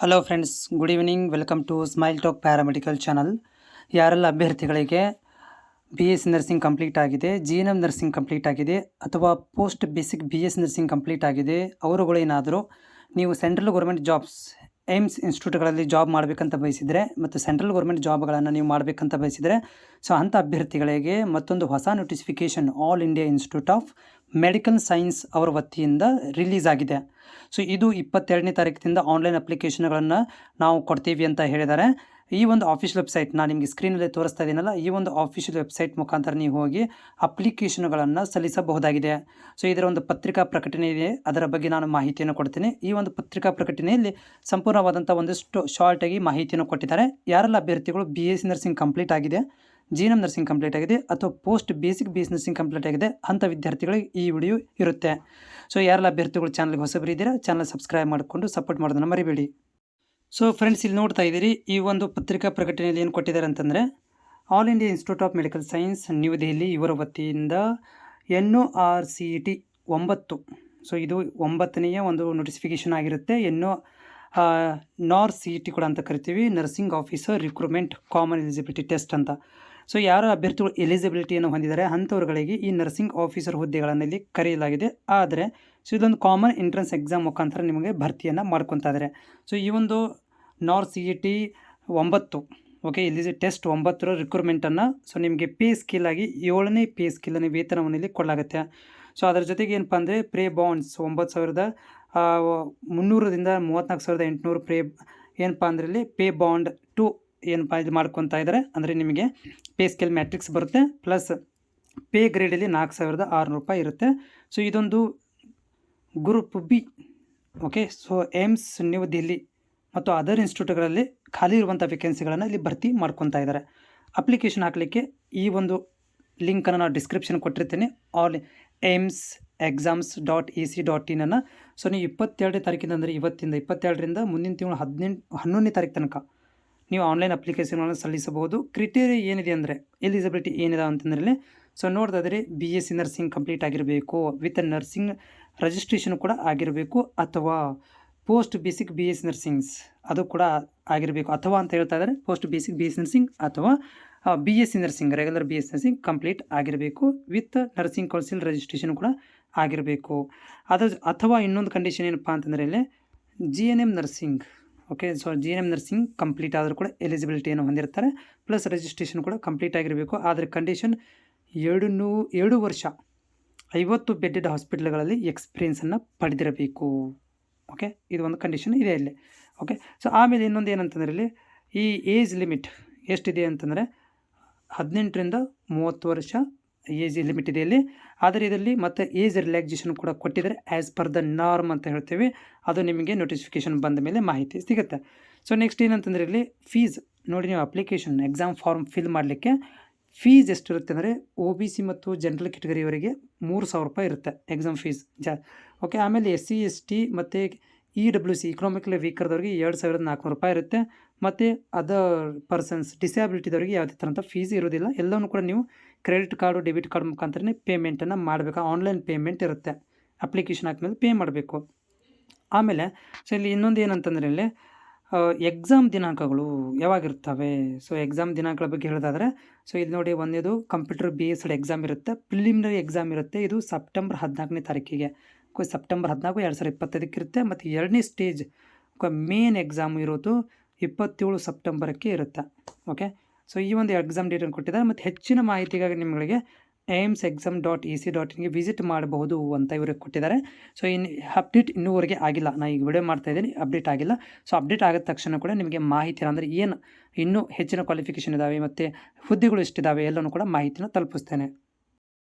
Hello friends, good evening. Welcome to smile talk paramedical channel. ಯಾರೆಲ್ಲ ಅಭ್ಯರ್ಥಿಗಳಿಗೆ BSc nursing complete ಆಗಿದೆ, GNM nursing complete ಆಗಿದೆ ಅಥವಾ post basic BS nursing complete ಆಗಿದೆ, ಅವರುಗಳೇನಾದರೂ ನೀವು ಸೆಂಟ್ರಲ್ ಗೌರ್ಮೆಂಟ್ ಜಾಬ್ಸ್ ಏಮ್ಸ್ ಇನ್ಸ್ಟಿಟ್ಯೂಟ್ಗಳಲ್ಲಿ ಜಾಬ್ ಮಾಡಬೇಕಂತ ಬಯಸಿದರೆ ಮತ್ತು ಸೆಂಟ್ರಲ್ ಗೌರ್ಮೆಂಟ್ ಜಾಬ್ಗಳನ್ನು ನೀವು ಮಾಡಬೇಕಂತ ಬಯಸಿದರೆ, ಸೊ ಅಂಥ ಅಭ್ಯರ್ಥಿಗಳಿಗೆ ಮತ್ತೊಂದು ಹೊಸ notification all India institute of medical science ಅವರ ವತಿಯಿಂದ ರಿಲೀಸ್ ಆಗಿದೆ. ಸೊ ಇದು 22ನೇ ತಾರೀಕಿನಿಂದ ಆನ್ಲೈನ್ ಅಪ್ಲಿಕೇಶನ್ಗಳನ್ನು ನಾವು ಕೊಡ್ತೀವಿ ಅಂತ ಹೇಳಿದ್ದಾರೆ. ಈ ಒಂದು ಆಫಿಷಿಯಲ್ ವೆಬ್ಸೈಟ್ ನಾನು ನಿಮಗೆ ಸ್ಕ್ರೀನಲ್ಲಿ ತೋರಿಸ್ತಾ ಇದ್ದೀನಲ್ಲ, ಈ ಒಂದು ಆಫಿಷಿಯಲ್ ವೆಬ್ಸೈಟ್ ಮುಖಾಂತರ ನೀವು ಹೋಗಿ ಅಪ್ಲಿಕೇಶನ್ಗಳನ್ನು ಸಲ್ಲಿಸಬಹುದಾಗಿದೆ. ಸೊ ಇದರ ಒಂದು ಪತ್ರಿಕಾ ಪ್ರಕಟಣೆ ಇದೆ, ಅದರ ಬಗ್ಗೆ ನಾನು ಮಾಹಿತಿಯನ್ನು ಕೊಡ್ತೀನಿ. ಈ ಒಂದು ಪತ್ರಿಕಾ ಪ್ರಕಟಣೆಯಲ್ಲಿ ಸಂಪೂರ್ಣವಾದಂಥ ಒಂದಿಷ್ಟು ಶಾರ್ಟಾಗಿ ಮಾಹಿತಿಯನ್ನು ಕೊಟ್ಟಿದ್ದಾರೆ. ಯಾರೆಲ್ಲ ಅಭ್ಯರ್ಥಿಗಳು BSc ನರ್ಸಿಂಗ್ ಕಂಪ್ಲೀಟ್ ಆಗಿದೆ, GNM ನರ್ಸಿಂಗ್ ಕಂಪ್ಲೀಟ್ ಆಗಿದೆ ಅಥವಾ post basic BS nursing complete ಆಗಿದೆ ಅಂಥ ವಿದ್ಯಾರ್ಥಿಗಳಿಗೆ ಈ ವಿಡಿಯೋ ಇರುತ್ತೆ. ಸೊ ಯಾರೆಲ್ಲ ಅಭ್ಯರ್ಥಿಗಳು ಚಾನಲ್ಗೆ ಹೊಸಬರಿದ್ದೀರಾ, ಚಾನಲ್ ಸಬ್ಸ್ಕ್ರೈಬ್ ಮಾಡಿಕೊಂಡು ಸಪೋರ್ಟ್ ಮಾಡೋದನ್ನು ಮರಿಬೇಡಿ. ಸೊ ಫ್ರೆಂಡ್ಸ್, ಇಲ್ಲಿ ನೋಡ್ತಾ ಇದ್ದೀರಿ, ಈ ಒಂದು ಪತ್ರಿಕಾ ಪ್ರಕಟಣೆಯಲ್ಲಿ ಏನು ಕೊಟ್ಟಿದ್ದಾರೆ ಅಂತಂದರೆ, all India institute of medical science new Delhi ಇವರ ವತಿಯಿಂದ NORCET 9. ಸೊ ಇದು 9ನೆಯ ಒಂದು ನೋಟಿಫಿಕೇಷನ್ ಆಗಿರುತ್ತೆ. NORCET ಕೂಡ ಅಂತ ಕರಿತೀವಿ, nursing officer recruitment common eligibility test ಅಂತ. ಸೊ ಯಾರ ಅಭ್ಯರ್ಥಿಗಳು ಎಲಿಜಿಬಿಲಿಟಿಯನ್ನು ಹೊಂದಿದ್ದಾರೆ ಅಂಥವ್ರುಗಳಿಗೆ ಈ ನರ್ಸಿಂಗ್ ಆಫೀಸರ್ ಹುದ್ದೆಗಳನ್ನು ಇಲ್ಲಿ ಕರೆಯಲಾಗಿದೆ. ಆದರೆ ಸೊ ಇದೊಂದು ಕಾಮನ್ ಎಂಟ್ರೆನ್ಸ್ ಎಕ್ಸಾಮ್ ಮುಖಾಂತರ ನಿಮಗೆ ಭರ್ತಿಯನ್ನು ಮಾಡ್ಕೊತಾ ಇದ್ದಾರೆ. ಸೊ ಈ ಒಂದು NORCET 9 ಓಕೆ, ಇಲ್ಲಿ ಟೆಸ್ಟ್ 9ರ ರಿಕ್ರೂಟ್ಮೆಂಟನ್ನು ಸೊ ನಿಮಗೆ ಪೇ ಸ್ಕಿಲ್ ಆಗಿ 7ನೇ ಪೇ ಸ್ಕಿಲ್ಲನ್ನು ವೇತನವನ್ನು ಇಲ್ಲಿ ಕೊಡಲಾಗುತ್ತೆ. ಸೊ ಅದರ ಜೊತೆಗೆ ಏನಪ್ಪ ಅಂದರೆ ಪ್ರೇ ಬಾಂಡ್ಸ್ 9,300ದಿಂದ 34,800 ಪ್ರೇ ಏನಪ್ಪ ಅಂದರೆ ಇಲ್ಲಿ ಪೇ ಬಾಂಡ್ ಟು ಏನಪ್ಪ ಇದು ಮಾಡ್ಕೊತಾ ಇದ್ದಾರೆ. ಅಂದರೆ ನಿಮಗೆ ಪೇ ಸ್ಕೇಲ್ ಮ್ಯಾಟ್ರಿಕ್ಸ್ ಬರುತ್ತೆ, ಪ್ಲಸ್ ಪೇ ಗ್ರೇಡಲ್ಲಿ 4,600 ರೂಪಾಯಿ ಇರುತ್ತೆ. ಸೊ ಇದೊಂದು group B. Okay, so AIIMS new Delhi ಮತ್ತು ಅದರ್ ಇನ್ಸ್ಟಿಟ್ಯೂಟ್ಗಳಲ್ಲಿ ಖಾಲಿ ಇರುವಂಥ ವೇಕೆನ್ಸಿಗಳನ್ನು ಇಲ್ಲಿ ಭರ್ತಿ ಮಾಡ್ಕೊತಾ ಇದ್ದಾರೆ. ಅಪ್ಲಿಕೇಶನ್ ಹಾಕಲಿಕ್ಕೆ ಈ ಒಂದು ಲಿಂಕನ್ನು ನಾನು ಡಿಸ್ಕ್ರಿಪ್ಷನ್ ಕೊಟ್ಟಿರ್ತೀನಿ, ಆಲ್ ಏಮ್ಸ್ exams.ac.in. ಸೊ ನೀವು 22ನೇ ತಾರೀಕಿಂದ ಅಂದರೆ ಇವತ್ತಿಂದ 22ರಿಂದ ಮುಂದಿನ ತಿಂಗಳು 11ನೇ ತಾರೀಕು ತನಕ ನೀವು ಆನ್ಲೈನ್ ಅಪ್ಲಿಕೇಶನ್ಗಳನ್ನು ಸಲ್ಲಿಸಬಹುದು. ಕ್ರಿಟೇರಿಯಾ ಏನಿದೆ ಅಂದರೆ ಎಲಿಜಿಬಿಲಿಟಿ ಏನಿದೆ ಅಂತಂದರೆ, ಸೊ ನೋಡ್ತಾ ಇದ್ದರೆ BSc ನರ್ಸಿಂಗ್ ಕಂಪ್ಲೀಟ್ ಆಗಿರಬೇಕು, ವಿತ್ ನರ್ಸಿಂಗ್ ರಿಜಿಸ್ಟ್ರೇಷನ್ ಕೂಡ ಆಗಿರಬೇಕು, ಅಥವಾ ಪೋಸ್ಟ್ ಬೇಸಿಕ್ BS ನರ್ಸಿಂಗ್ಸ್ ಅದು ಕೂಡ ಆಗಿರಬೇಕು, ಅಥವಾ ಅಂತ ಹೇಳ್ತಾ ಇದ್ದಾರೆ ಪೋಸ್ಟ್ ಬೇಸಿಕ್ BS ನರ್ಸಿಂಗ್ ಅಥವಾ BSc nursing regular BS nursing complete ಆಗಿರಬೇಕು, ವಿತ್ ನರ್ಸಿಂಗ್ ಕೌನ್ಸಿಲ್ ರಿಜಿಸ್ಟ್ರೇಷನ್ ಕೂಡ ಆಗಿರಬೇಕು. ಅಥವಾ ಇನ್ನೊಂದು ಕಂಡೀಷನ್ ಏನಪ್ಪ ಅಂತಂದರೆ ಇಲ್ಲಿ GNM nursing. Okay, so GNM nursing complete ಆದರೂ ಕೂಡ ಎಲಿಜಿಬಿಲಿಟಿಯನ್ನು ಹೊಂದಿರ್ತಾರೆ, ಪ್ಲಸ್ ರಿಜಿಸ್ಟ್ರೇಷನ್ ಕೂಡ ಕಂಪ್ಲೀಟ್ ಆಗಿರಬೇಕು. ಆದರೆ ಕಂಡೀಷನ್ 2 ವರ್ಷ 50 ಬೆಡ್ಡೆಡ್ ಹಾಸ್ಪಿಟಲ್ಗಳಲ್ಲಿ ಎಕ್ಸ್ಪೀರಿಯೆನ್ಸನ್ನು ಪಡೆದಿರಬೇಕು. ಓಕೆ, ಇದು ಒಂದು ಕಂಡೀಷನ್ ಇದೆ ಇಲ್ಲಿ. ಓಕೆ, ಸೊ ಆಮೇಲೆ ಇನ್ನೊಂದು ಏನಂತಂದರೆ ಇಲ್ಲಿ ಈ ಏಜ್ ಲಿಮಿಟ್ ಎಷ್ಟಿದೆ ಅಂತಂದರೆ 18ರಿಂದ 30 ವರ್ಷ ಏಜ್ ಲಿಮಿಟ್ ಇದೆ ಇಲ್ಲಿ. ಆದರೆ ಇದರಲ್ಲಿ ಮತ್ತು ಏಜ್ ರಿಲ್ಯಾಕ್ಸೇಷನ್ ಕೂಡ ಕೊಟ್ಟಿದ್ದಾರೆ, ಆ್ಯಸ್ ಪರ್ ದ ನಾರ್ಮ್ ಅಂತ ಹೇಳ್ತೀವಿ. ಅದು ನಿಮಗೆ ನೋಟಿಫಿಕೇಷನ್ ಬಂದ ಮೇಲೆ ಮಾಹಿತಿ ಸಿಗುತ್ತೆ. ಸೊ ನೆಕ್ಸ್ಟ್ ಏನಂತಂದರೆ ಇಲ್ಲಿ ಫೀಸ್ ನೋಡಿ, ನೀವು ಅಪ್ಲಿಕೇಶನ್ ಎಕ್ಸಾಮ್ ಫಾರ್ಮ್ ಫಿಲ್ ಮಾಡಲಿಕ್ಕೆ ಫೀಸ್ ಎಷ್ಟಿರುತ್ತೆ ಅಂದರೆ OBC ಮತ್ತು ಜನರಲ್ ಕೆಟಗರಿಯವರಿಗೆ 3,000 ರೂಪಾಯಿ ಇರುತ್ತೆ ಎಕ್ಸಾಮ್ ಫೀಸ್ ಓಕೆ, ಆಮೇಲೆ SC ST ಮತ್ತು EWC ಇಕನಾಮಿಕಲಿ ವೀಕರ್ದವ್ರಿಗೆ 2,400 ರೂಪಾಯಿ ಇರುತ್ತೆ. ಮತ್ತು ಅದರ್ ಪರ್ಸನ್ಸ್ ಡಿಸ್ಯಾಬಿಲಿಟಿದವ್ರಿಗೆ ಯಾವುದೇ ಥರಂಥ ಫೀಸ್ ಇರೋದಿಲ್ಲ. ಎಲ್ಲವೂ ಕೂಡ ನೀವು ಕ್ರೆಡಿಟ್ ಕಾರ್ಡು ಡೆಬಿಟ್ ಕಾರ್ಡ್ ಮುಖಾಂತರನೇ ಪೇಮೆಂಟನ್ನು ಮಾಡಬೇಕು. ಆನ್ಲೈನ್ ಪೇಮೆಂಟ್ ಇರುತ್ತೆ, ಅಪ್ಲಿಕೇಶನ್ ಹಾಕಿದ್ಮೇಲೆ ಪೇ ಮಾಡಬೇಕು. ಆಮೇಲೆ ಸೊ ಇಲ್ಲಿ ಇನ್ನೊಂದು ಏನಂತಂದರೆ ಇಲ್ಲಿ ಎಕ್ಸಾಮ್ ದಿನಾಂಕಗಳು ಯಾವಾಗಿರ್ತವೆ. ಸೊ ಎಕ್ಸಾಮ್ ದಿನಾಂಕಗಳ ಬಗ್ಗೆ ಹೇಳೋದಾದರೆ, ಸೊ ಇಲ್ಲಿ ನೋಡಿ, ಒಂದೇದು ಕಂಪ್ಯೂಟರ್ ಬೇಸ್ಡ್ ಎಕ್ಸಾಮ್ ಇರುತ್ತೆ, ಪ್ರಿಲಿಮಿನರಿ ಎಕ್ಸಾಮ್ ಇರುತ್ತೆ. ಇದು ಸೆಪ್ಟೆಂಬರ್ 14ನೇ ತಾರೀಕಿಗೆ, ಸೆಪ್ಟೆಂಬರ್ 14, 2025 ಇರುತ್ತೆ. ಮತ್ತು 2ನೇ ಸ್ಟೇಜ್ ಮೇನ್ ಎಕ್ಸಾಮ್ ಇರೋದು 27 ಸೆಪ್ಟೆಂಬರಕ್ಕೆ ಇರುತ್ತೆ. ಓಕೆ, ಸೊ ಈ ಒಂದು ಎಕ್ಸಾಮ್ ಡೇಟನ್ನು ಕೊಟ್ಟಿದ್ದಾರೆ. ಮತ್ತು ಹೆಚ್ಚಿನ ಮಾಹಿತಿಗಾಗಿ ನಿಮಗೆ AIIMS.exam.ac.in ವಿಸಿಟ್ ಮಾಡಬಹುದು ಅಂತ ಇವರಿಗೆ ಕೊಟ್ಟಿದ್ದಾರೆ. ಸೊ ಅಪ್ಡೇಟ್ ಇನ್ನೂವರೆಗೆ ಆಗಿಲ್ಲ, ನಾನು ಈಗ ವಿಡಿಯೋ ಮಾಡ್ತಾಯಿದ್ದೀನಿ, ಅಪ್ಡೇಟ್ ಆಗಿಲ್ಲ. ಸೊ ಅಪ್ಡೇಟ್ ಆಗಿದ ತಕ್ಷಣ ಕೂಡ ನಿಮಗೆ ಮಾಹಿತಿ ಅಂದರೆ ಏನು ಇನ್ನೂ ಹೆಚ್ಚಿನ ಕ್ವಾಲಿಫಿಕೇಷನ್ ಇದ್ದಾವೆ ಮತ್ತು ಹುದ್ದೆಗಳು ಎಷ್ಟಿದ್ದಾವೆ ಎಲ್ಲನೂ ಕೂಡ ಮಾಹಿತಿನ ತಲುಪಿಸ್ತೇನೆ.